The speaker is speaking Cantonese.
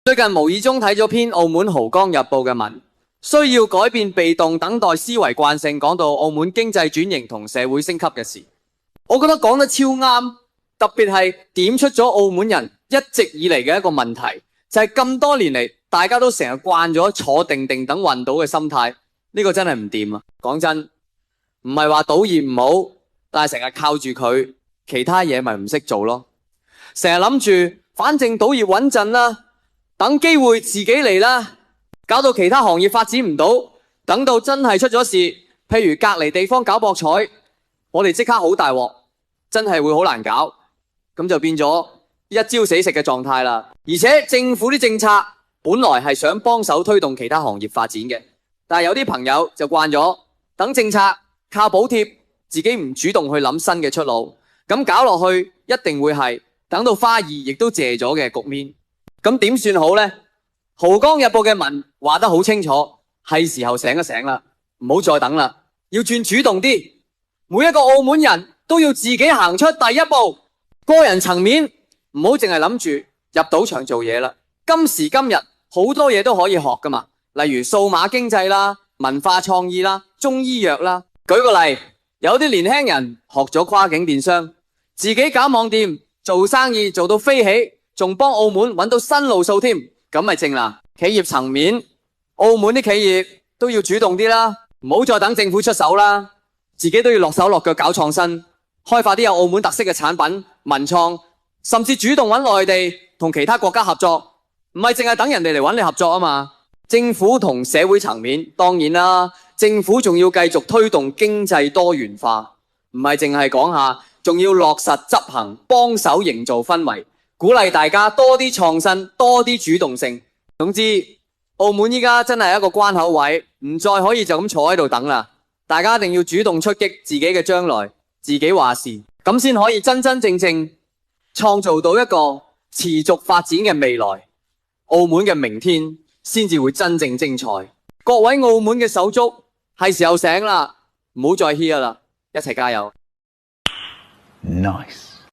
最近無意中睇咗篇澳門《濠江日報》嘅文，需要改變被動等待思維慣性，講到澳門經濟轉型同社會升級嘅事。我覺得講得超啱，特別係點出咗澳門人一直以嚟嘅一個問題，就係咁多年嚟大家都成日慣咗坐定定等運到嘅心態，呢個真係唔掂啊！講真，唔係話賭業唔好，但係成日靠住佢，其他嘢咪唔識做咯。成日諗住反正賭業穩陣啦，等機會自己嚟啦，搞到其他行業發展唔到，等到真係出咗事，譬如隔離地方搞博彩，我哋即刻好大鑊，真係會好難搞，咁就變咗一朝死食嘅狀態啦。而且政府啲政策本來係想幫手推動其他行業發展嘅，但係有啲朋友就慣咗等政策靠補貼，自己唔主動去諗新嘅出路，咁搞落去一定會係等到花兒亦都謝咗嘅局面。咁點算好呢？濠江日報嘅文話得好清楚，係時候醒一醒啦，唔好再等啦，要轉主動啲。每一個澳門人都要自己行出第一步，個人層面唔好淨係諗住入賭場做嘢啦。今時今日好多嘢都可以學噶嘛，例如數碼經濟啦、文化創意啦、中醫藥啦。舉個例，有啲年輕人學咗跨境電商，自己搞網店做生意做到飛起，仲幫澳門揾到新路數添，咁咪正啦。企業層面，澳門啲企業都要主動啲啦，唔好再等政府出手啦，自己都要落手落腳搞創新，開發啲有澳門特色嘅產品、文創，甚至主動揾內地同其他國家合作，唔係淨係等人哋嚟揾你合作啊嘛。政府同社會層面，當然啦，政府仲要繼續推動經濟多元化，唔係淨係講下，仲要落實執行，幫手營造氛圍，鼓勵大家多啲創新，多啲主動性。總之，澳門依家真係一個關口位，唔再可以就咁坐喺度等啦。大家一定要主動出擊自己嘅將來，自己話事，咁先可以真真正正創造到一個持續發展嘅未來。澳門嘅明天先至會真正精彩。各位澳門嘅手足，係時候醒啦，唔好再 hea 啦，一齊加油。Nice。